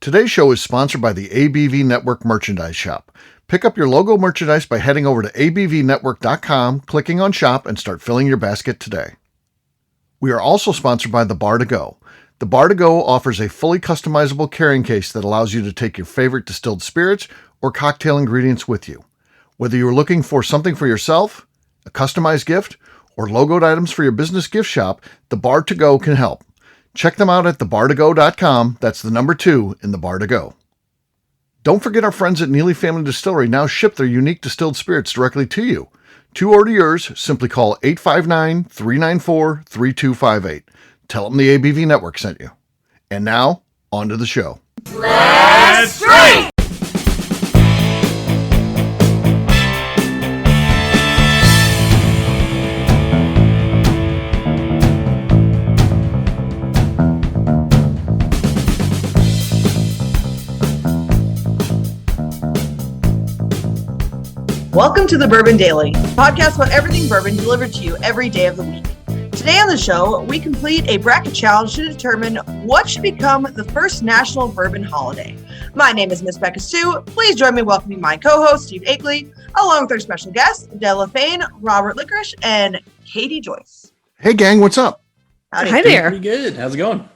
Today's show is sponsored by the ABV Network Merchandise Shop. Pick up your logo merchandise by heading over to abvnetwork.com, clicking on Shop, and start filling your basket today. We are also sponsored by the Bar to Go. The Bar to Go offers a fully customizable carrying case that allows you to take your favorite distilled spirits or cocktail ingredients with you. Whether you're looking for something for yourself, a customized gift, or logoed items for your business gift shop, the Bar to Go can help. Check them out at thebar2go.com. That's the number 2 in the Bar to Go. Don't forget our friends at Neely Family Distillery now ship their unique distilled spirits directly to you. To order yours, simply call 859-394-3258. Tell them the ABV Network sent you. And now, on to the show. Let's drink! Welcome to the Bourbon Daily, a podcast about everything bourbon delivered to you every day of the week. Today on the show, we complete a bracket challenge to determine what should become the first national bourbon holiday. My name is Miss Beka Sue. Please join me in welcoming my co-host, Steve Akeley, along with our special guests, Della, Robert Licorice, and Katie Joyce. Hey, gang, what's up? Howdy. Hi there. Pretty good. How's it going?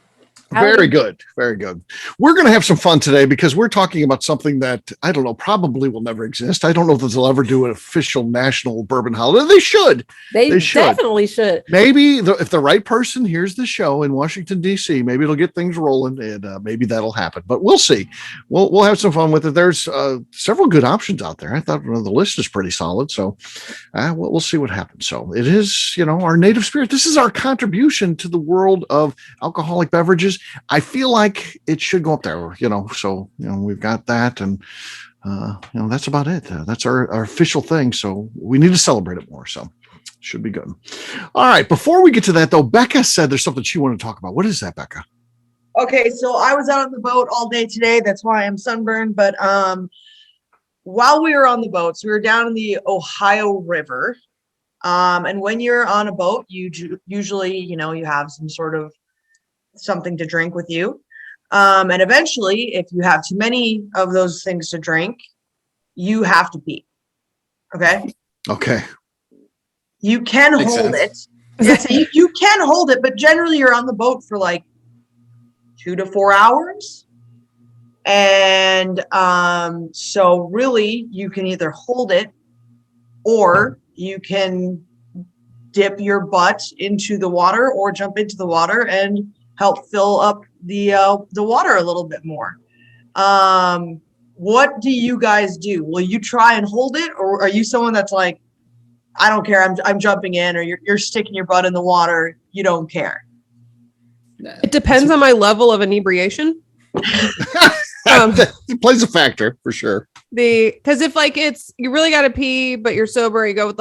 Very good. Very good. We're going to have some fun today because we're talking about something that, I don't know, probably will never exist. I don't know if they'll ever do an official national bourbon holiday. They should. They should. Definitely should. Maybe if the right person hears the show in Washington, D.C., maybe it'll get things rolling and maybe that'll happen. But we'll see. We'll have some fun with it. There's several good options out there. I thought the list is pretty solid. So we'll see what happens. So it is, our native spirit. This is our contribution to the world of alcoholic beverages. I feel like it should go up there, so, we've got that and, that's about it. That's our official thing. So we need to celebrate it more. So should be good. All right. Before we get to that though, Beka said there's something she wanted to talk about. What is that, Beka? Okay. So I was out on the boat all day today. That's why I'm sunburned. But while we were on the boats, we were down in the Ohio River. And when you're on a boat, you usually, you have some sort of something to drink with you. And eventually, if you have too many of those things to drink, you have to pee. Okay. Okay. You can Makes hold sense. it. Yes, you can hold it, but generally you're on the boat for like 2 to 4 hours. And so really you can either hold it or you can dip your butt into the water or jump into the water and help fill up the water a little bit more. What do you guys do? Will you try and hold it, or are you someone that's like, I don't care, I'm jumping in, or you're sticking your butt in the water, you don't care? It depends on my level of inebriation. It plays a factor for sure. Because if you really got to pee, but you're sober, you go with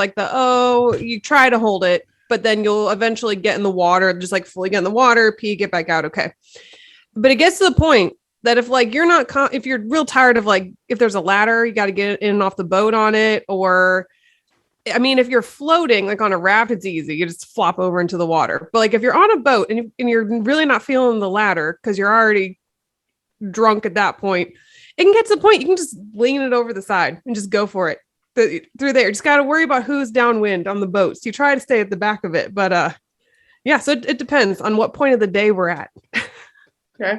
you try to hold it, but then you'll eventually get in the water, just fully get in the water, pee, get back out. Okay. But it gets to the point that if if you're real tired of if there's a ladder, you got to get in and off the boat on it. Or, if you're floating on a raft, it's easy. You just flop over into the water. But if you're on a boat and you're really not feeling the ladder because you're already drunk at that point, it can get to the point you can just lean it over the side and just go for it. Through there, just got to worry about who's downwind on the boats. You try to stay at the back of it, but so it depends on what point of the day we're at. Okay.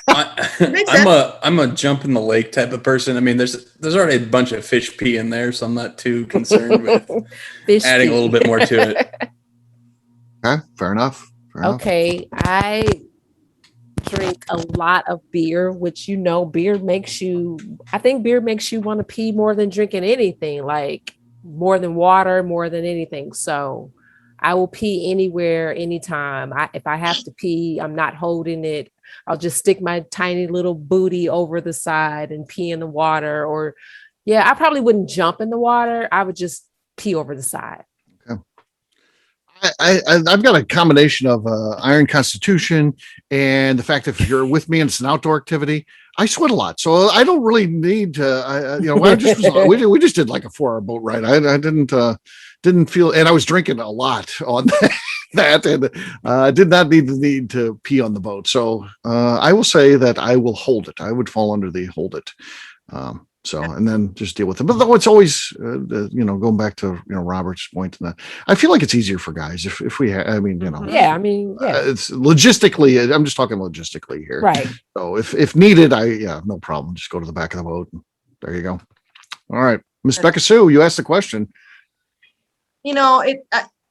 I'm a jump in the lake type of person. There's already a bunch of fish pee in there, so I'm not too concerned with adding a little bit more to it. Okay, fair enough. Okay, I drink a lot of beer, which beer makes you want to pee more than drinking anything, more than water, more than anything. So I will pee anywhere, anytime. If I have to pee, I'm not holding it. I'll just stick my tiny little booty over the side and pee in the water. Or I probably wouldn't jump in the water. I would just pee over the side. I've got a combination of iron constitution and the fact that if you're with me and it's an outdoor activity, I sweat a lot, so I don't really need to. We just did like a 4-hour boat ride. I didn't feel, and I was drinking a lot on that, and I did not need to pee on the boat. So I will say that I will hold it. I would fall under the hold it. And then just deal with it. But though it's always, going back to Robert's point, and I feel like it's easier for guys if we. It's logistically. I'm just talking logistically here, right? So if needed, no problem. Just go to the back of the boat. And there you go. All right, Miss Beka Sue, you asked the question. I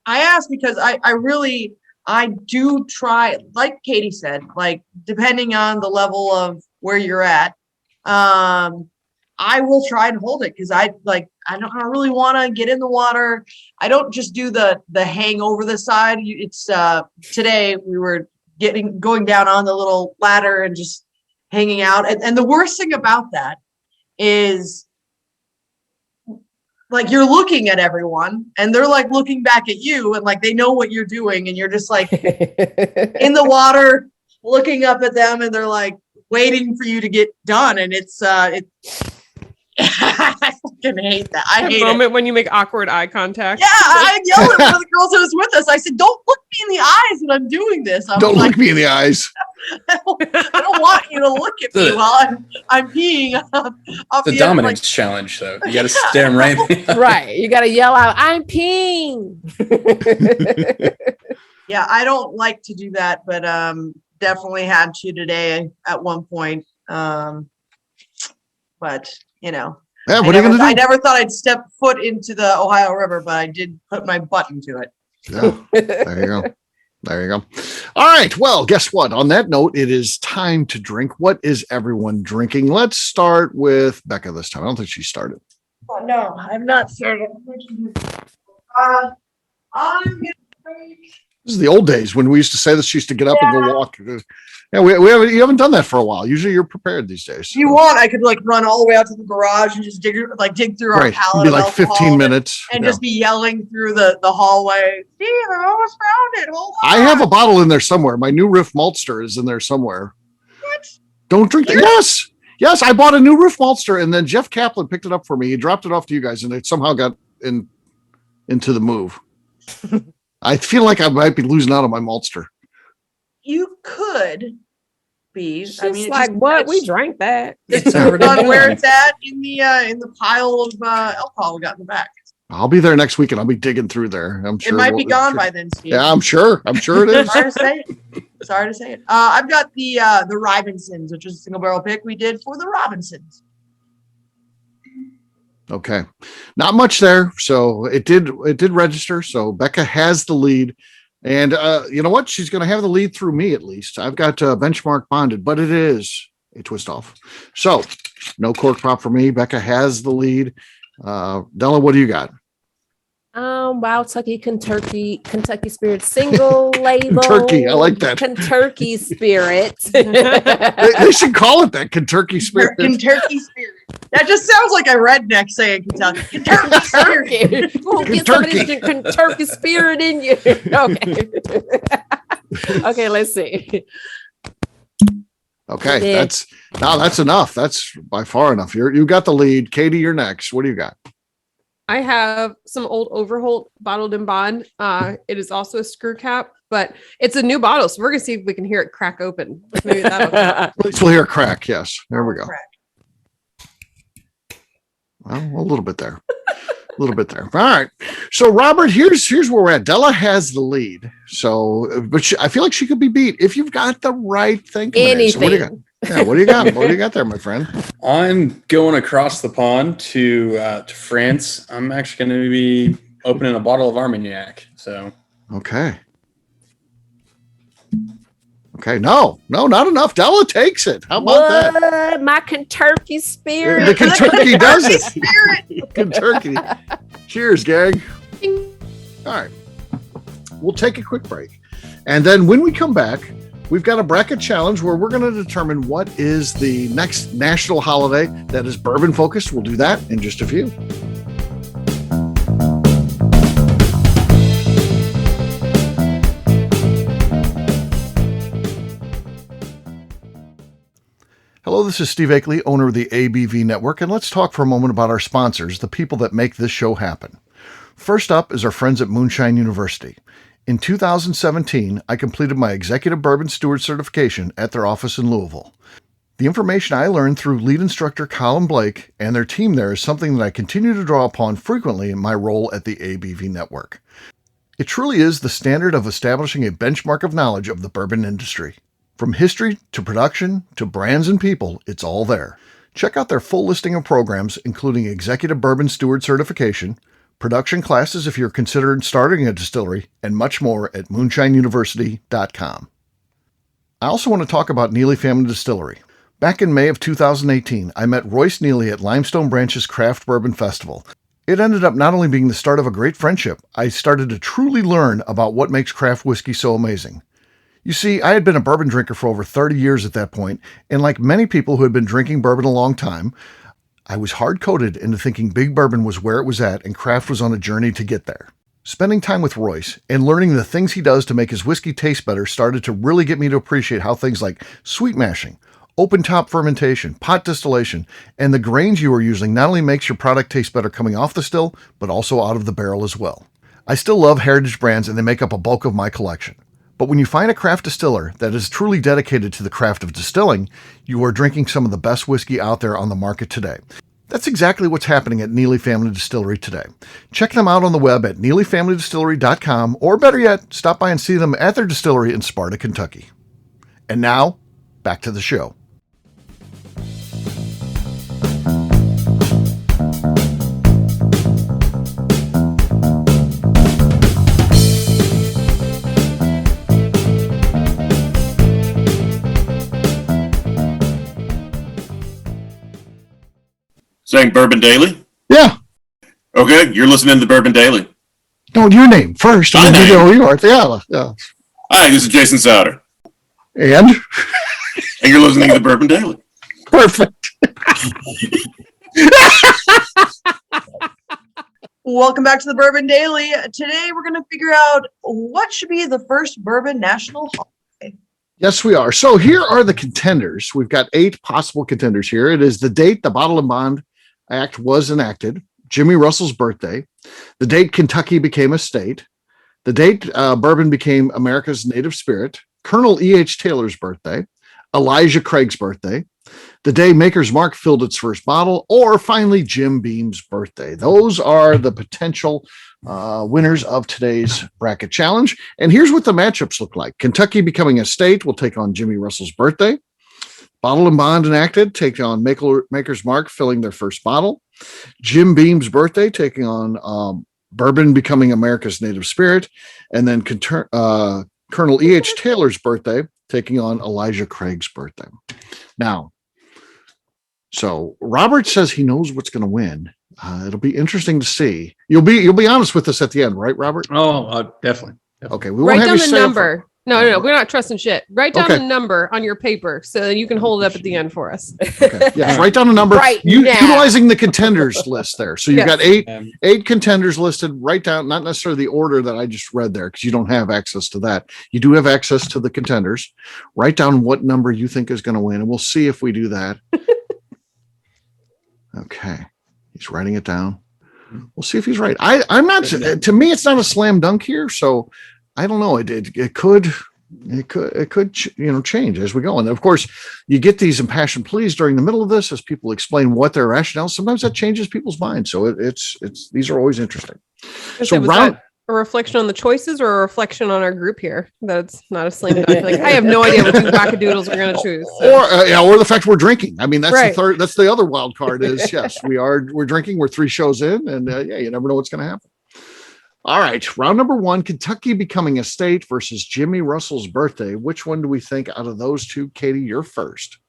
asked because I do try, like Katie said, like depending on the level of where you're at. I will try and hold it because I don't really want to get in the water. I don't just do the hang over the side. It's today we were going down on the little ladder and just hanging out. And the worst thing about that is like you're looking at everyone and they're like looking back at you and like they know what you're doing and you're just like in the water looking up at them and they're like waiting for you to get done. And it's I fucking hate that. I hate moment it. when you make awkward eye contact. Yeah, I yelled at one of the girls that was with us. I said, "Don't look me in the eyes when I'm doing this." Don't look me in the eyes. I don't want you to look at me while I'm peeing. The dominance challenge, though. You got to stare them right. Right. You got to yell out, "I'm peeing." Yeah, I don't like to do that, but definitely had to today at one point. But yeah, what are you gonna do? I never thought I'd step foot into the Ohio River, but I did put my butt into it. Yeah, there you go. There you go. All right. Well, guess what? On that note, it is time to drink. What is everyone drinking? Let's start with Beka this time. I don't think she started. Oh, no, I've not started. I'm gonna drink. This is the old days when we used to say this. She used to get up and go walk. Yeah, you haven't done that for a while. Usually you're prepared these days. If you want, I could like run all the way out to the garage and just dig through our pallet. It'd be like 15 minutes. And just be yelling through the hallway. Steve, I almost found it. Hold on. I have a bottle in there somewhere. My new Riff Maltster is in there somewhere. What? Don't drink that. Yes. Yes, I bought a new Riff Maltster and then Jeff Kaplan picked it up for me. He dropped it off to you guys and it somehow got into the move. I feel like I might be losing out on my Maltster. You could be. She's what? We drank that. It's on where it's at in the pile of alcohol we got in the back. I'll be there next week and I'll be digging through there. I'm sure it might be gone by then, Steve. Yeah, I'm sure it is. Sorry to say it. I've got the Robinsons, which is a single barrel pick we did for the Robinsons. Okay, not much there. So it did register. So Beka has the lead. And you know what? She's going to have the lead through me, at least. I've got benchmark bonded, but it is a twist off. So no cork prop for me. Beka has the lead. Della, what do you got? Wild Kentucky Spirit single label. Kentucky, I like that. Kentucky Spirit. they should call it that, Kentucky Spirit. Kentucky Spirit. That just sounds like a redneck saying Kentucky. Kentucky Spirit. Get somebody Kentucky Spirit in you. Okay. Okay, let's see. Okay, that's enough. That's by far enough. You got the lead. Katie, you're next. What do you got? I have some old Overholt bottled in bond. It is also a screw cap, but it's a new bottle, so we're gonna see if we can hear it crack open. Maybe that'll at least we'll hear a crack. Yes, there we go. Well, a little bit there. All right. So, Robert, here's where we're at. Della has the lead. So, but I feel like she could be beat if you've got the right thing. Anything. So what do you got? Yeah, what do you got? What do you got there, my friend? I'm going across the pond to France. I'm actually going to be opening a bottle of Armagnac. So, okay. No, not enough. Della takes it. How about that? My Kentucky Spirit. The Kentucky does it. Kentucky. Cheers, gang. All right. We'll take a quick break. And then when we come back, we've got a bracket challenge where we're going to determine what is the next national holiday that is bourbon focused. We'll do that in just a few. Hello, this is Steve Akeley, owner of the ABV Network, and let's talk for a moment about our sponsors, the people that make this show happen. First up is our friends at Moonshine University. In 2017, I completed my Executive Bourbon Steward certification at their office in Louisville. The information I learned through lead instructor Colin Blake and their team there is something that I continue to draw upon frequently in my role at the ABV Network. It truly is the standard of establishing a benchmark of knowledge of the bourbon industry. From history to production to brands and people, it's all there. Check out their full listing of programs, including Executive Bourbon Steward certification, production classes if you're considering starting a distillery, and much more at moonshineuniversity.com. I also want to talk about Neely Family Distillery. Back in May of 2018, I met Royce Neely at Limestone Branch's Craft Bourbon Festival. It ended up not only being the start of a great friendship, I started to truly learn about what makes craft whiskey so amazing. You see, I had been a bourbon drinker for over 30 years at that point, and like many people who had been drinking bourbon a long time, I was hard-coded into thinking big bourbon was where it was at and craft was on a journey to get there. Spending time with Royce and learning the things he does to make his whiskey taste better started to really get me to appreciate how things like sweet mashing, open top fermentation, pot distillation, and the grains you are using not only makes your product taste better coming off the still, but also out of the barrel as well. I still love heritage brands and they make up a bulk of my collection. But when you find a craft distiller that is truly dedicated to the craft of distilling, you are drinking some of the best whiskey out there on the market today. That's exactly what's happening at Neely Family Distillery today. Check them out on the web at neelyfamilydistillery.com, or better yet, stop by and see them at their distillery in Sparta, Kentucky. And now, back to the show. Saying Bourbon Daily? Yeah. Okay, you're listening to Bourbon Daily. No, your name first. My name. You know who you are. Yeah. Hi, this is Jason Souter. And? And you're listening to Bourbon Daily. Perfect. Welcome back to the Bourbon Daily. Today we're going to figure out what should be the first bourbon national holiday. Yes, we are. So here are the contenders. We've got 8 possible contenders here. It is the date the Bottle and Bond Act was enacted, Jimmy Russell's birthday, the date Kentucky became a state, the date bourbon became America's native spirit, Colonel E.H. Taylor's birthday, Elijah Craig's birthday, the day Maker's Mark filled its first bottle, or finally Jim Beam's birthday. Those are the potential winners of today's bracket challenge. And here's what the matchups look like. Kentucky becoming a state will take on Jimmy Russell's birthday. Bottle and Bond enacted take on Maker's Mark filling their first bottle. Jim Beam's birthday taking on bourbon becoming America's native spirit. And then Colonel E.H. Taylor's birthday taking on Elijah Craig's birthday. Now, so Robert says he knows what's going to win. It'll be interesting to see. You'll be honest with us at the end, right, Robert? Oh, definitely. Okay, we won't Write have down you the say number. No, we're not trusting shit. Write down Okay. the number on your paper so you can hold it up at the end for us. Okay. Yes, write down a number. Right now. Utilizing the contenders list there. So you've Yes. got eight contenders listed. Write down not necessarily the order that I just read there because you don't have access to that. You do have access to the contenders. Write down what number you think is going to win, and we'll see if we do that. Okay, he's writing it down. We'll see if he's right. I'm not. To me, it's not a slam dunk here. So I don't know. It could change as we go. And of course, you get these impassioned pleas during the middle of this as people explain what their rationale. Sometimes that changes people's minds. So it's these are always interesting. So Was round. that a reflection on the choices or a reflection on our group here? That's not a slam dunk. Like, I have no idea what two wackadoodles we're going to choose. So. Or the fact we're drinking. I mean, that's Right. the third. That's the other wild card. Is yes, we're drinking. We're 3 shows in, and you never know what's going to happen. All right, round number 1: Kentucky becoming a state versus Jimmy Russell's birthday. Which one do we think out of those two? Katie, you're first.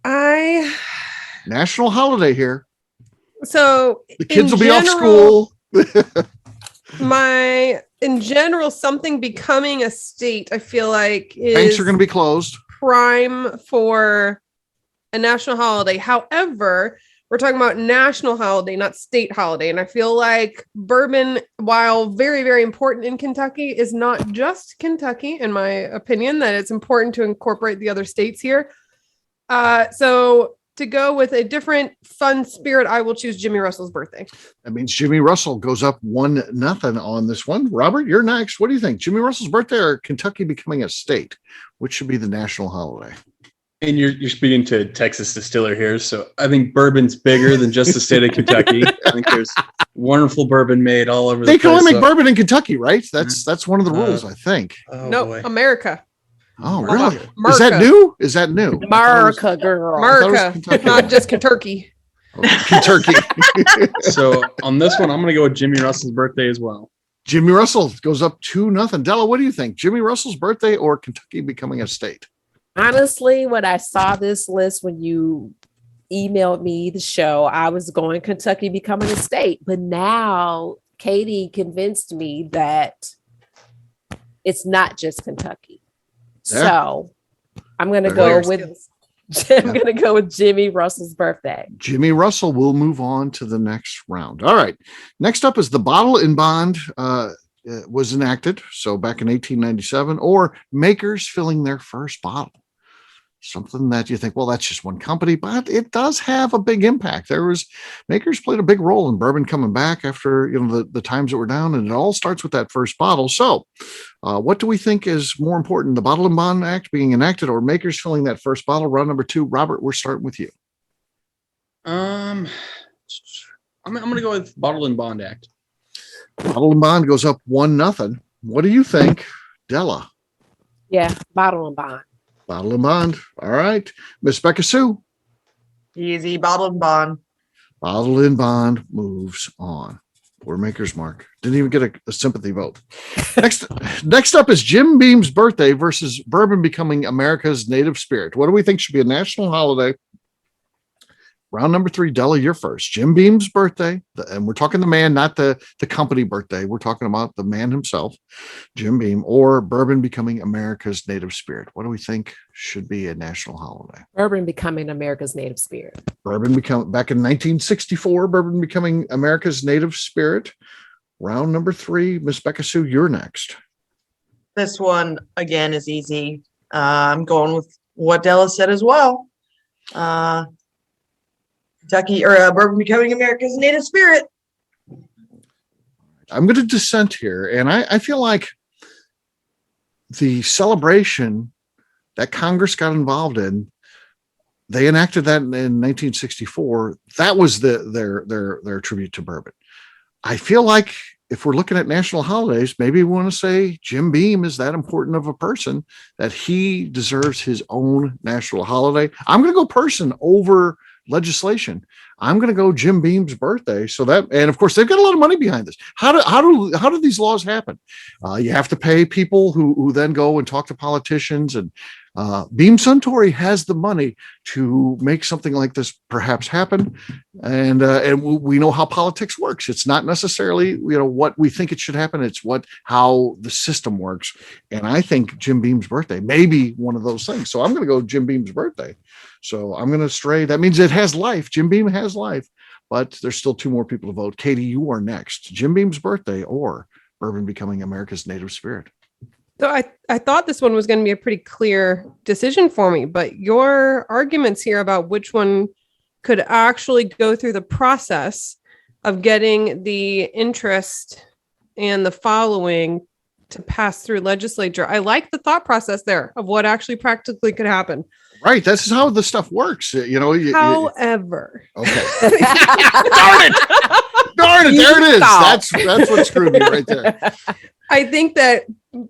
National holiday here. So The kids will in be off general, school. In general, something becoming a state, I feel like Banks is are going to be closed. prime for a national holiday. However, We're talking about national holiday, not state holiday. And I feel like bourbon, while very, very important in Kentucky, is not just Kentucky, in my opinion, that it's important to incorporate the other states here. So to go with a different fun spirit, I will choose Jimmy Russell's birthday. That means Jimmy Russell goes up 1-0 on this one. Robert, you're next. What do you think? Jimmy Russell's birthday or Kentucky becoming a state? Which should be the national holiday? And you're speaking to Texas distiller here, so I think bourbon's bigger than just the state of Kentucky. I think there's wonderful bourbon made all over the place. They can only make bourbon in Kentucky, right? That's one of the rules, I think. No, America. Oh, really? America. Is that new? America, girl. America, not just Kentucky. Kentucky. So on this one, I'm going to go with Jimmy Russell's birthday as well. Jimmy Russell goes up 2-0. Della, what do you think? Jimmy Russell's birthday or Kentucky becoming a state? Honestly, when I saw this list, when you emailed me the show, I was going Kentucky becoming a state. But now Katie convinced me that it's not just Kentucky. Yeah. So I'm going to go with Jimmy Russell's birthday. Jimmy Russell will move on to the next round. All right. Next up is the bottle and bond was enacted. So back in 1897, or makers filling their first bottle. Something that you think, well, that's just one company, but it does have a big impact. Makers played a big role in bourbon coming back after, the times that were down, and it all starts with that first bottle. So what do we think is more important, the Bottle and Bond Act being enacted or makers filling that first bottle? Round number 2. Robert, we're starting with you. I'm going to go with Bottle and Bond Act. Bottle and Bond goes up 1-0. What do you think, Della? Yeah, Bottle and Bond. Bottle and Bond. All right. Miss Beka Sue. Easy, bottle and bond. Bottle and Bond moves on. Poor Maker's Mark. Didn't even get a sympathy vote. Next up is Jim Beam's birthday versus bourbon becoming America's native spirit. What do we think should be a national holiday? Round number 3, Della, you're first. Jim Beam's birthday, and we're talking the man, not the company birthday. We're talking about the man himself, Jim Beam, or bourbon becoming America's native spirit. What do we think should be a national holiday? Bourbon becoming America's native spirit. Back in 1964, bourbon becoming America's native spirit. Round number 3, Miss Beka Sue, you're next. This one, again, is easy. I'm going with what Della said as well. Kentucky or bourbon becoming America's native spirit. I'm going to dissent here, and I feel like the celebration that Congress got involved in, they enacted that in 1964. That was their tribute to bourbon. I feel like if we're looking at national holidays, maybe we want to say Jim Beam is that important of a person that he deserves his own national holiday. I'm going to go person over legislation. I'm going to go Jim Beam's birthday. So that, and of course, they've got a lot of money behind this. How do these laws happen? You have to pay people who then go and talk to politicians, and Beam Suntory has the money to make something like this perhaps happen. And we know how politics works. It's not necessarily, what we think it should happen. It's how the system works. And I think Jim Beam's birthday may be one of those things. So I'm going to go Jim Beam's birthday. So I'm going to stray. That means it has life. Jim Beam has life, but there's still 2 more people to vote. Katie, you are next. Jim Beam's birthday or bourbon becoming America's native spirit? So I thought this one was going to be a pretty clear decision for me, but your arguments here about which one could actually go through the process of getting the interest and the following to pass through legislature. I like the thought process there of what actually practically could happen. Right. This is how the stuff works. However. Okay. Darn it. There it is. That's what screwed me right there. I think that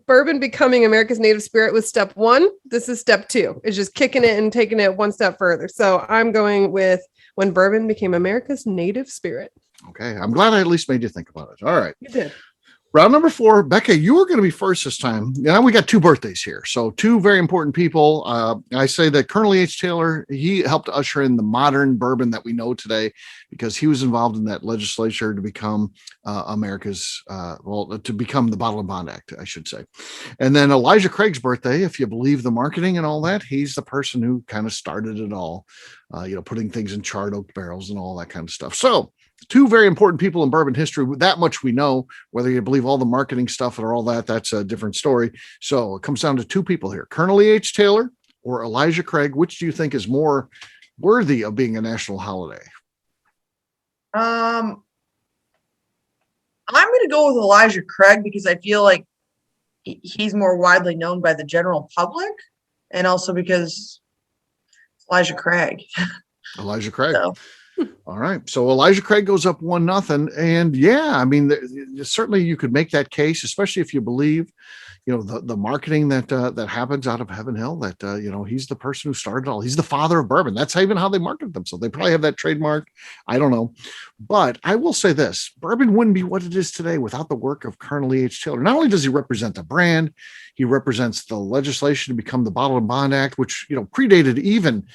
bourbon becoming America's native spirit was step 1. This is step 2. It's just kicking it and taking it one step further. So I'm going with when bourbon became America's native spirit. Okay. I'm glad I at least made you think about it. All right. You did. Round number 4, Beka, you are going to be first this time. Now we got 2 birthdays here. So 2 very important people. I say that Colonel H. Taylor, he helped usher in the modern bourbon that we know today because he was involved in that legislature to become to become the Bottle and Bond Act, I should say. And then Elijah Craig's birthday, if you believe the marketing and all that, he's the person who kind of started it all, putting things in charred oak barrels and all that kind of stuff. So 2 very important people in bourbon history. That much we know. Whether you believe all the marketing stuff or all that, that's a different story. So it comes down to 2 people here: Colonel H. Taylor or Elijah Craig. Which do you think is more worthy of being a national holiday? I'm going to go with Elijah Craig because I feel like he's more widely known by the general public, and also because Elijah Craig. Elijah Craig. So. All right. So Elijah Craig goes up 1-0. And yeah, I mean, certainly you could make that case, especially if you believe, the marketing that happens out of Heaven Hill, that, he's the person who started it all. He's the father of bourbon. That's even how they market themselves. They probably have that trademark. I don't know. But I will say this: bourbon wouldn't be what it is today without the work of Colonel H. Taylor. Not only does he represent the brand, he represents the legislation to become the Bottle and Bond Act, which, predated even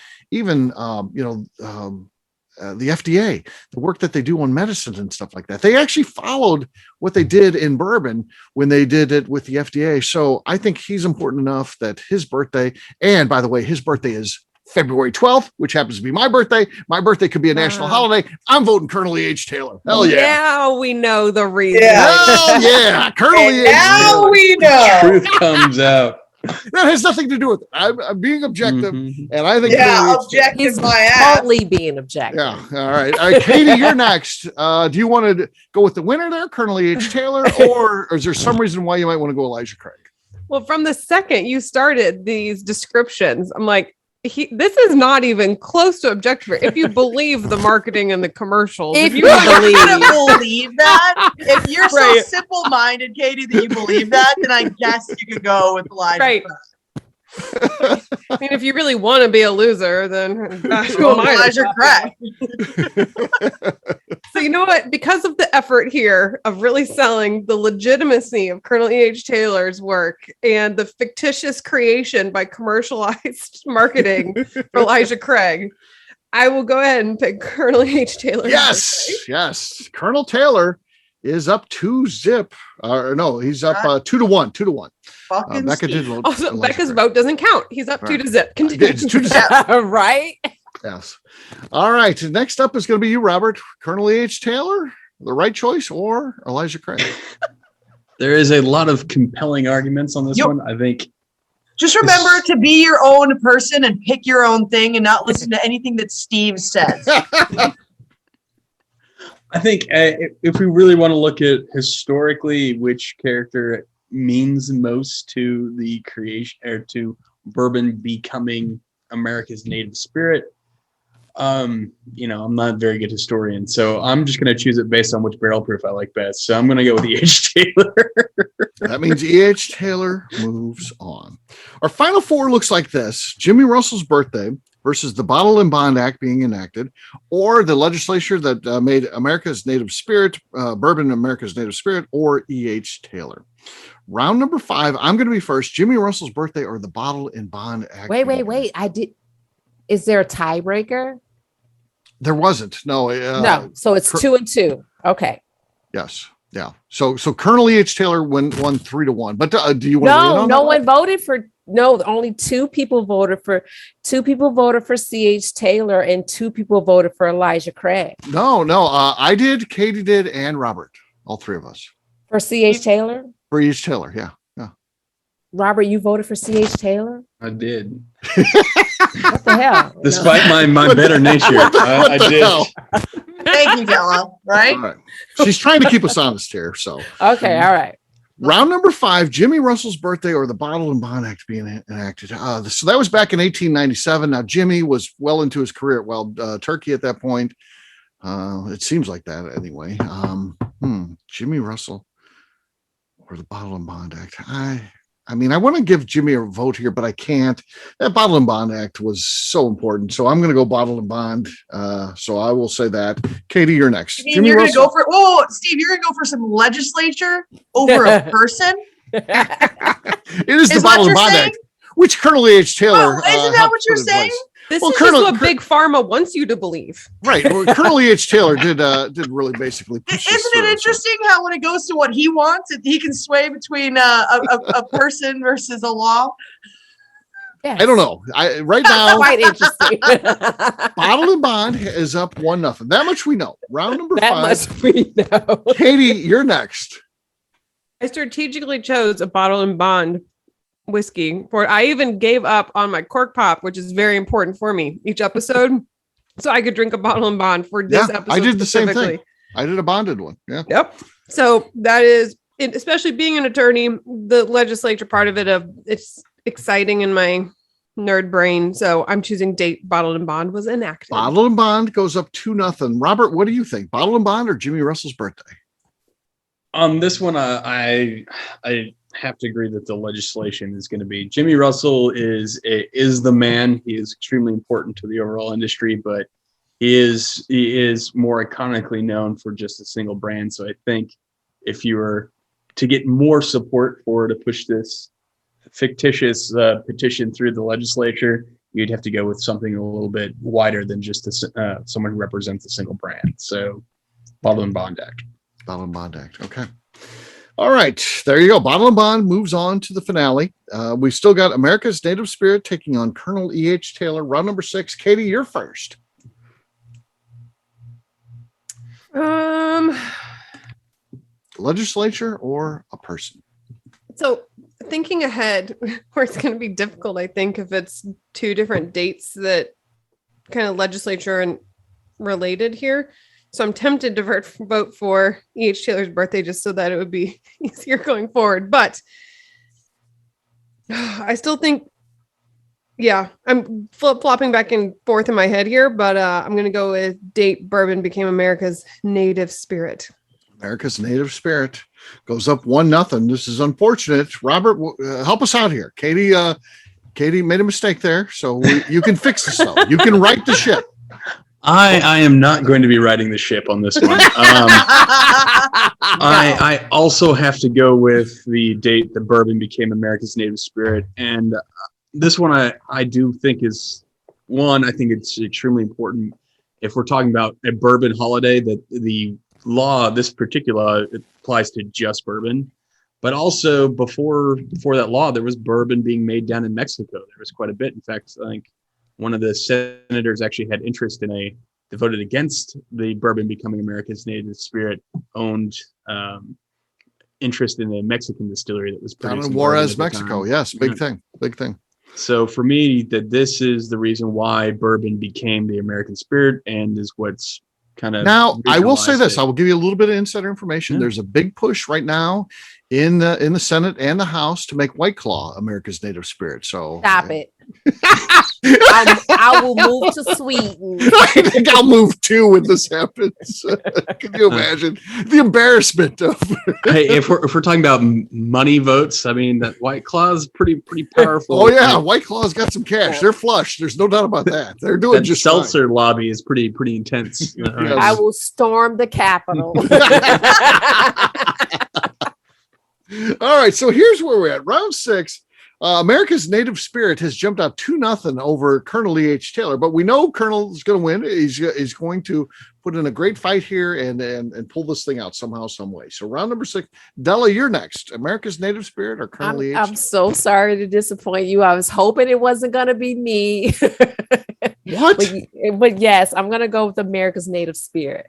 the FDA, the work that they do on medicine and stuff like that. They actually followed what they did in bourbon when they did it with the FDA. So I think he's important enough that his birthday, and by the way, his birthday is February 12th, which happens to be my birthday. My birthday could be a national holiday. I'm voting Colonel H. Taylor. Hell yeah. Now we know the reason. Yeah. Hell yeah. Colonel H. Now Taylor. we know. Truth comes out. That has nothing to do with it. I'm being objective, Mhm. and I think Objective He's my ass. totally being objective. Yeah. All right. Katie, you're next. Do you want to go with the winner there, Colonel H. Taylor, or is there some reason why you might want to go Elijah Craig? Well, from the second you started these descriptions, I'm like, this is not even close to objective. If you believe the marketing and the commercials, If you you Believe that, if you're so simple-minded, Katie, that you believe that, then I guess you could go with Elijah. Right. I mean, if you really want to be a loser, then Elijah Craig. So you know what? Because of the effort here of really selling the legitimacy of Colonel E.H. Taylor's work and the fictitious creation by commercialized marketing for Elijah Craig, I will go ahead and pick Colonel H. Taylor. Yes. Colonel Taylor is up 2-0. No, he's up 2-1. 2-1. Fucking Beka Steve. did vote. Also, Elijah Becca's Craig. vote doesn't count. He's up 2-0. Continue. It's 2-0. Right? Yes. All right. Next up is going to be you, Robert. Colonel H. Taylor, the right choice, or Elijah Craig? There is a lot of compelling arguments on this Yep. one. I think Just remember to be your own person and pick your own thing and not listen to anything that Steve says. I think if we really want to look at historically which character means most to the creation or to bourbon becoming America's native spirit, I'm not a very good historian, so I'm just going to choose it based on which barrel proof I like best. So I'm going to go with E.H. Taylor. That means E.H. Taylor moves on. Our final 4 looks like this: Jimmy Russell's birthday versus the Bottle and Bond Act being enacted, or the legislature that made America's native spirit, bourbon America's native spirit, or E.H. Taylor. Round number 5, I'm going to be first: Jimmy Russell's birthday or the Bottle and Bond Act. Wait. Is there a tiebreaker? There wasn't. No. No. So it's 2-2. Okay. Yes. Yeah. So Colonel E.H. Taylor won 3-1. But do you want to? No one voted for. No, only 2 people voted for. 2 people voted for C.H. Taylor, and 2 people voted for Elijah Craig. No. I did. Katie did, and Robert. All 3 of us For C.H. Taylor. for E.H. Taylor. Yeah. Robert, you voted for C.H. Taylor. I did. What the hell? Despite my better nature, I did. hell? Thank you, Della. Right? All right. She's trying to keep us honest here. So Okay. All right. round number 5, Jimmy Russell's birthday or the Bottle and Bond Act being enacted. So that was back in 1897. Now Jimmy was well into his career at Wild Turkey at that point. It seems like that anyway. Jimmy Russell or the Bottle and Bond Act. I mean, I want to give Jimmy a vote here, but I can't. That Bottle and Bond Act was so important. So I'm going to go Bottle and Bond. So I will say that. Katie, you're next. You mean you're going to go for, Steve, you're going to go for some legislature over a person? It is the Bottle and Bond Act, which Colonel H. Taylor. Isn't that what you're saying? This is just what Big Pharma wants you to believe. Right. Well, Colonel H. Taylor did really basically push this Isn't it interesting how when it goes to what he wants, he can sway between a person versus a law? Yes. I don't know. Right now, quite interesting. Bottle and Bond is up 1-0. That much we know. Round number 5. Much we know. Katie, you're next. I strategically chose a Bottle and Bond whiskey for it. I even gave up on my cork pop, which is very important for me each episode, so I could drink a Bottle and Bond for this episode. I did the same thing. I did a bonded one. Yeah. Yep. So that is it, especially being an attorney, the legislature part of it's exciting in my nerd brain. So I'm choosing date Bottled and Bond was enacted. Bottle and Bond goes up 2-0. Robert, what do you think? Bottle and Bond or Jimmy Russell's birthday? On this one, I have to agree that the legislation is going to be Jimmy Russell is the man. He is extremely important to the overall industry, but he is more iconically known for just a single brand. So I think if you were to get more support to push this fictitious petition through the legislature, you'd have to go with something a little bit wider than just someone who represents a single brand. So Bottle and Bond Act. Bottle and Bond Act. Okay. All right. There you go. Bottle and Bond moves on to the finale. We've still got America's Native Spirit taking on Colonel E.H. Taylor. Round number 6. Katie, you're first. Legislature or a person? So thinking ahead, where it's going to be difficult, I think, if it's two different dates that kind of legislature and related here. So I'm tempted to vote for E.H. Taylor's birthday just so that it would be easier going forward. But I still think, I'm flip-flopping back and forth in my head here, but I'm going to go with date Bourbon became America's native spirit. America's Native Spirit goes up 1-0. This is unfortunate. Robert, help us out here. Katie made a mistake there, so you can fix this though. You can right the ship. I am not going to be riding the ship on this one. I also have to go with the date that bourbon became America's native spirit. And this one I do think is one, I think it's extremely important if we're talking about a bourbon holiday, that the law, this particular it applies to just bourbon. But also before that law, there was bourbon being made down in Mexico. There was quite a bit. In fact, I think one of the senators actually had interest in they voted against the bourbon becoming America's native spirit, owned interest in a Mexican distillery that was down in Juarez, Mexico. Yes, big thing. So for me, that this is the reason why bourbon became the American spirit and is what's kind of now. I will say this. I will give you a little bit of insider information. Yeah. There's a big push right now in the Senate and the House to make White Claw America's native spirit. So stop it. I will move to Sweden. I think I'll move too when this happens. Can you imagine the embarrassment of? Hey, if we're talking about money votes, I mean that White Claw is pretty powerful. Oh yeah, White Claw's got some cash. They're flush. There's no doubt about that. They're doing that just seltzer fine. lobby is pretty intense. Yes. I will storm the Capitol. All right, so here's where we're at. Round 6. America's Native Spirit has jumped out 2-0 over Colonel E.H. Taylor, but we know Colonel is going to win. He's going to put in a great fight here and pull this thing out somehow, some way. So round number 6, Della, you're next. America's Native Spirit or Colonel E.H. I'm so sorry to disappoint you. I was hoping it wasn't going to be me. What? But yes, I'm going to go with America's Native Spirit.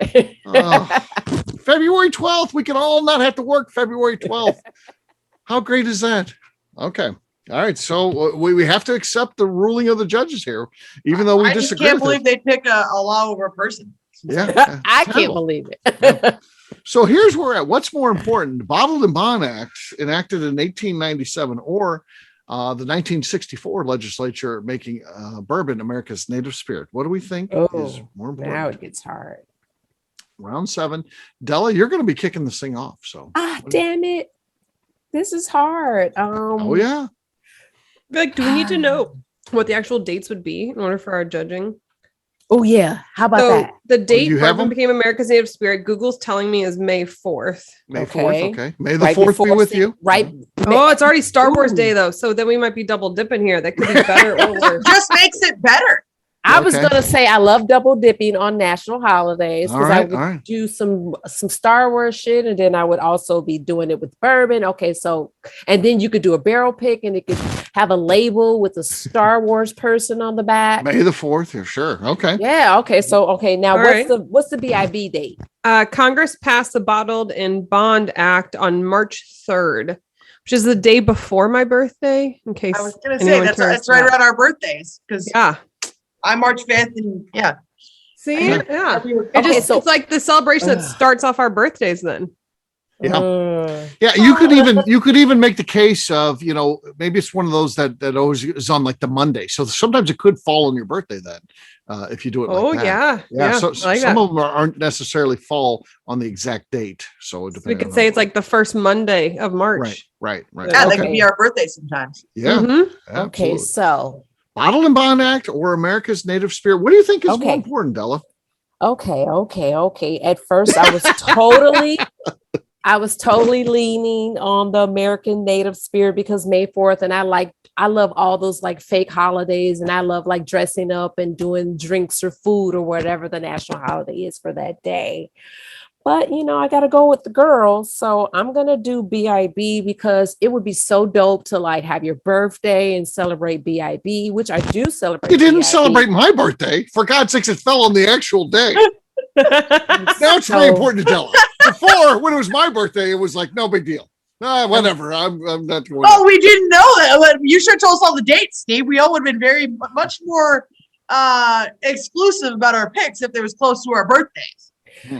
February 12th. We can all not have to work February 12th. How great is that? Okay. All right. So we have to accept the ruling of the judges here, even though we disagree. I can't believe they pick a law over a person. Yeah. I can't believe it. So here's where we're at. What's more important, the Bottled and Bond Act enacted in 1897 or the 1964 legislature making bourbon America's native spirit? What do we think is more important? Now it gets hard. Round 7. Della, you're going to be kicking this thing off. So damn it. This is hard. Oh yeah. Like, do we need to know what the actual dates would be in order for our judging? Oh yeah. How about So that? the date you have Bourbon them? became America's native spirit, Google's telling me is May 4th. May Okay. 4th. Okay. May the Right 4th be before with Sa- you. Right. Oh, it's already Star Wars Ooh. Day though, so then we might be double dipping here. That could be better or worse. Just makes it better. I was Okay. gonna say I love double dipping on national holidays All because I right, would all right. do some Star Wars shit, and then I would also be doing it with bourbon. Okay, so and then you could do a barrel pick, and it could have a label with a Star Wars person on the back. May the 4th. Yeah, sure. Okay. Yeah. Okay. So now All right. what's the BIB date? Congress passed the Bottled and Bond Act on March 3rd, which is the day before my birthday. In case I was gonna say anyone that's cares right about- around our birthdays because Yeah. I'm March 5th and yeah. See, yeah. We were- It just, so- it's like the celebration that starts off our birthdays then. Yeah. Mm. Yeah, you could even make the case of, maybe it's one of those that always is on like the Monday. So sometimes it could fall on your birthday then, if you do it Oh, like that. yeah. Yeah, so I like some that. of them aren't necessarily fall on the exact date. So it We depends. could say it's like the first Monday of March. right. Yeah, Okay. that could be our birthday sometimes. Yeah. Mhm. Okay. absolutely. So Bottled and Bond Act or America's Native Spirit. What do you think is more Okay. important, Della? okay. At first, I was totally leaning on the American Native Spirit because May 4th, and I love all those like fake holidays, and I love like dressing up and doing drinks or food or whatever the national holiday is for that day. But I got to go with the girls, so I'm gonna do BIB because it would be so dope to like have your birthday and celebrate BIB, which I do celebrate. You didn't BIB. celebrate my birthday. For God's sakes, it fell on the actual day. Now it's very So- important to Della. Before, when it was my birthday, it was like no big deal. Whatever. I'm not going. Oh, we didn't know that. You should have told us all the dates, Steve. We all would have been very much more exclusive about our picks if they was close to our birthdays.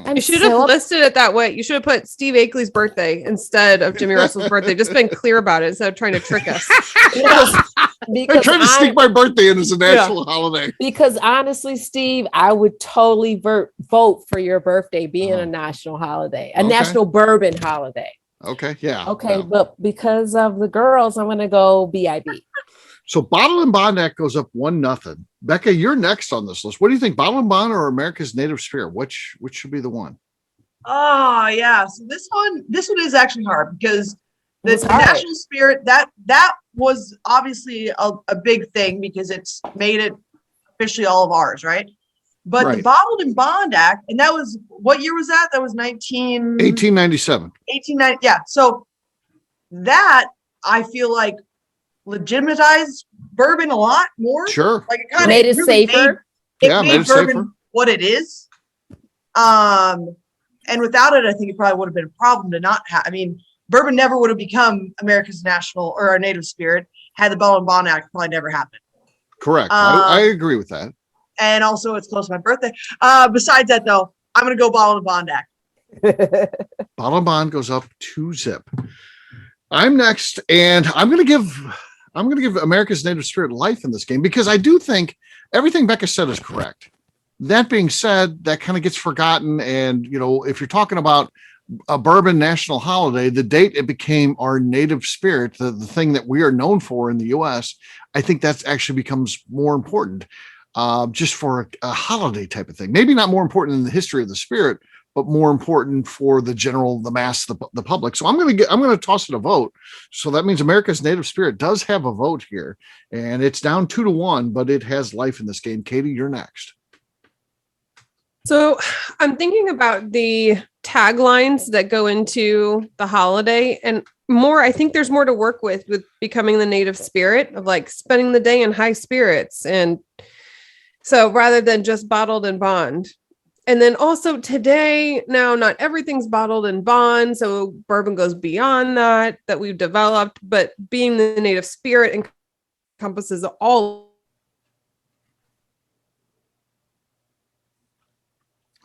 I'm You should have so listed it that way. You should have put Steve Akeley's birthday instead of Jimmy Russell's birthday. Just been clear about it instead of trying to trick us. because, I because tried to I- sneak my birthday in as a national holiday. Because honestly, Steve, I would totally vote for your birthday being Uh-huh. a national holiday, a Okay. national bourbon holiday. Okay, yeah. Okay, yeah. but because of the girls, I'm gonna go BIB. So Bottle and Bond Act goes up 1-0. Beka, you're next on this list. What do you think, Bottle and Bond or America's Native Spirit? Which should be the one? Oh yeah. So this one is actually hard because the It's hard. national spirit that was obviously a big thing because it's made it officially all of ours, right? But the Right. Bottled and Bond Act, and that was what year was that? That was 1897. 1890. Yeah. So that I feel like legitimized bourbon a lot more. Sure. Like it kind of Made it safer. Yeah, made made it bourbon safer. what it is. And without it, I think it probably would have been a problem to not have. I mean, bourbon never would have become America's national or our native spirit had the Bell and Bond Act probably never happened. Correct. Um, I agree with that. And also, it's close to my birthday. Besides that, though, I'm going to go Bottle and Bond Act. Bottle and Bond goes up 2-0. I'm next, and I'm going to give America's Native Spirit life in this game because I do think everything Beka said is correct. That being said, that kind of gets forgotten. And, if you're talking about a bourbon national holiday, the date it became our native spirit, the thing that we are known for in the U.S., I think that actually becomes more important just for a holiday type of thing. Maybe not more important in the history of the spirit, but more important for the mass, the public. So I'm going to toss it a vote. So that means America's Native Spirit does have a vote here, and it's down 2-1, but it has life in this game. Katie, you're next. So I'm thinking about the taglines that go into the holiday and more. I think there's more to work with becoming the native spirit of like spending the day in high spirits. And so rather than just bottled and bond. And then also today, now not everything's bottled and bond. So bourbon goes beyond that we've developed, but being the native spirit encompasses all.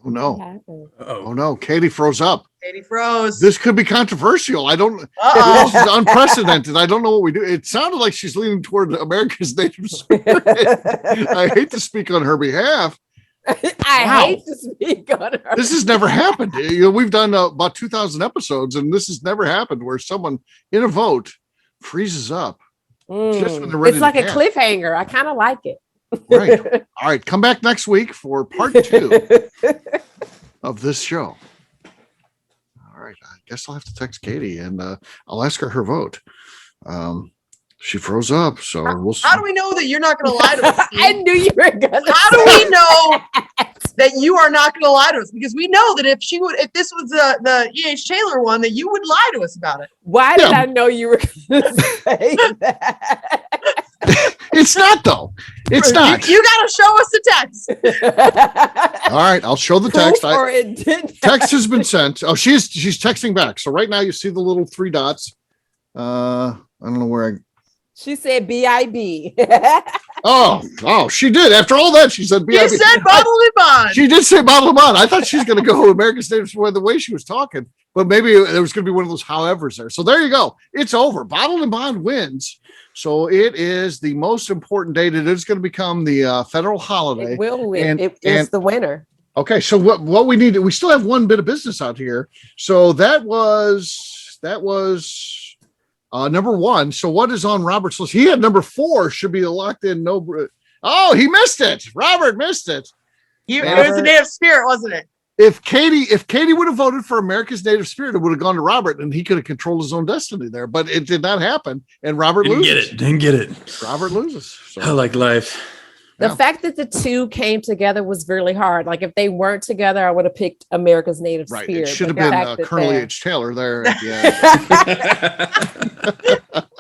Oh no. Uh-oh. Oh no. Katie froze up. Katie froze. This could be controversial. I don't, Uh-oh. this is unprecedented. I don't know what we do. It sounded like she's leaning toward America's Native Spirit. I hate to speak on her behalf. I Wow. hate to speak on her. This has never happened. We've done about 2,000 episodes, and this has never happened where someone in a vote freezes up. Just when they're ready It's like to a act. cliffhanger. I kind of like it. Right. All right. Come back next week for part 2 of this show. All right. I guess I'll have to text Katie and I'll ask her vote. She froze up, so we'll see. How do we know that you're not going to lie to us? I Steve? knew you were gonna. How do we know that you are not going to lie to us? Because we know that if this was the E.H. Taylor one, that you would lie to us about it. Why did Yeah. I know you were gonna say that? It's not, though. It's not. You got to show us the text. All right. I'll show the text. Proof or it didn't. Text has been sent. Oh, she's texting back. So right now you see the little 3 dots. I don't know where She said BIB. Oh, she did. After all that, she said BIB. You said bottled and bond. She did say bottle of bond. I thought she was going to go America's Native Sport the way she was talking, but maybe there was going to be one of those howevers there. So there you go. It's over. Bottled and bond wins. So it is the most important date. It is going to become the federal holiday. It will win. And- It and- is the winner. Okay, so what we need, we still have one bit of business out here. So that was number 1. So what is on Robert's list? He had number 4 should be locked in. Oh, he missed it. Robert missed it. It was a native spirit, wasn't it? If Katie would have voted for America's Native Spirit, it would have gone to Robert, and he could have controlled his own destiny there. But it did not happen, and Robert loses. Didn't get it. Robert loses. I So, like life. The Yeah. fact that the two came together was really hard. Like if they weren't together, I would have picked America's Native right, Spirit. it should have But the been fact that Colonel they're- H. Taylor there. At the end.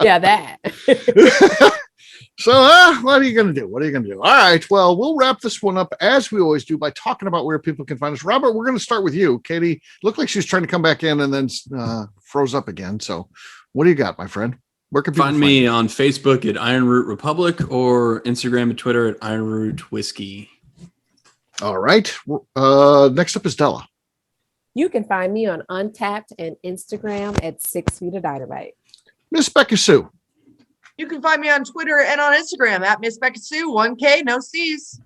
Yeah, that. So, what are you going to do? What are you going to do? All right. Well, we'll wrap this one up as we always do by talking about where people can find us. Robert, we're going to start with you. Katie looked like she was trying to come back in and then froze up again. So, what do you got, my friend? Where can people Find me on Facebook at Iron Root Republic or Instagram and Twitter at Iron Root Whiskey. All right. Next up is Della. You can find me on Untapped and Instagram at 6 Feet of Dynamite. Miss Beka Sue. You can find me on Twitter and on Instagram at Miss Beka Sue, 1K, no C's.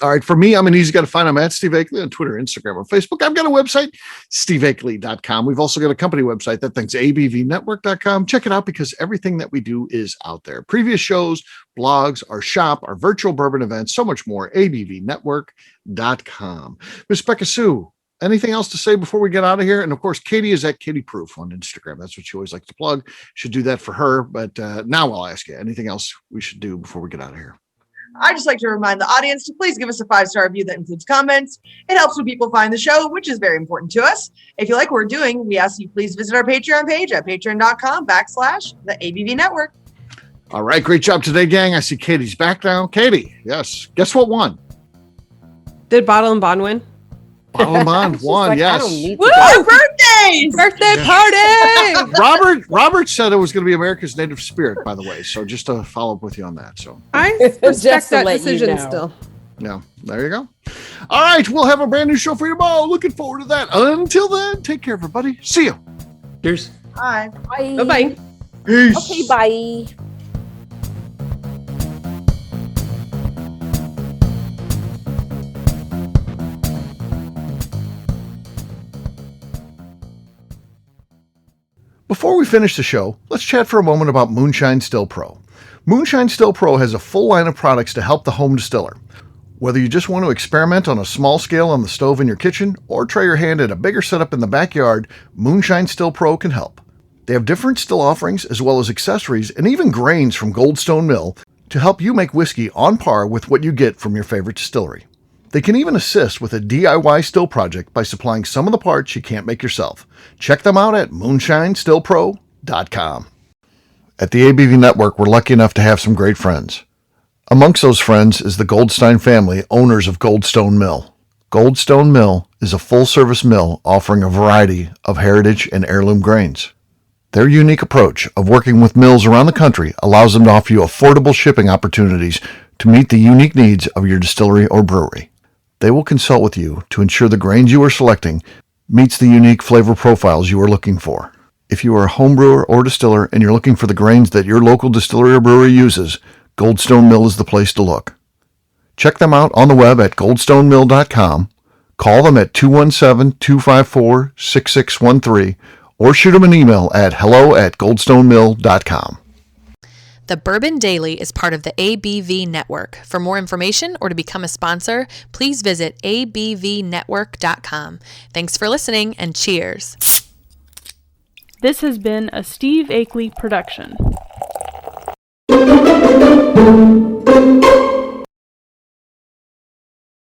All right. For me, I'm an easy guy to find. I'm at Steve Akeley on Twitter, Instagram, or Facebook. I've got a website, steveakeley.com. We've also got a company website. That thing's abvnetwork.com. Check it out because everything that we do is out there. Previous shows, blogs, our shop, our virtual bourbon events, so much more. abvnetwork.com. Miss Beka Sue, anything else to say before we get out of here? And of course, Katie is at Katie Proof on Instagram. That's what she always likes to plug. Should do that for her. But now I'll ask you, anything else we should do before we get out of here? I just like to remind the audience to please give us a 5-star review that includes comments. It helps when people find the show, which is very important to us. If you like what we're doing, we ask you please visit our Patreon page at patreon.com/the ABV Network. All right. Great job today, gang. I see Katie's back now. Katie, yes. Guess what won? Did Bottle and Bond win? Bottle and Bond She's won, like, I yes. don't need to Woo! go. Our birthdays! Birthday party! Robert said it was going to be America's Native Spirit, by the way. So just to follow up with you on that. So, I Just respect to that let you decision know. still. yeah, there you go. All right. We'll have a brand new show for you tomorrow. Looking forward to that. Until then, take care, everybody. See you. Cheers. Bye. Bye. Bye-bye. Peace. Okay, bye. Before we finish the show, let's chat for a moment about Moonshine Still Pro. Moonshine Still Pro has a full line of products to help the home distiller. Whether you just want to experiment on a small scale on the stove in your kitchen or try your hand at a bigger setup in the backyard, Moonshine Still Pro can help. They have different still offerings as well as accessories and even grains from Goldstone Mill to help you make whiskey on par with what you get from your favorite distillery. They can even assist with a DIY still project by supplying some of the parts you can't make yourself. Check them out at moonshinestillpro.com. At the ABV Network, we're lucky enough to have some great friends. Amongst those friends is the Goldstein family, owners of Goldstone Mill. Goldstone Mill is a full-service mill offering a variety of heritage and heirloom grains. Their unique approach of working with mills around the country allows them to offer you affordable shipping opportunities to meet the unique needs of your distillery or brewery. They will consult with you to ensure the grains you are selecting meets the unique flavor profiles you are looking for. If you are a home brewer or distiller and you're looking for the grains that your local distillery or brewery uses, Goldstone Mill is the place to look. Check them out on the web at goldstonemill.com. Call them at 217-254-6613 or shoot them an email at hello@goldstonemill.com. The Bourbon Daily is part of the ABV Network. For more information or to become a sponsor, please visit abvnetwork.com. Thanks for listening and cheers. This has been a Steve Akeley production.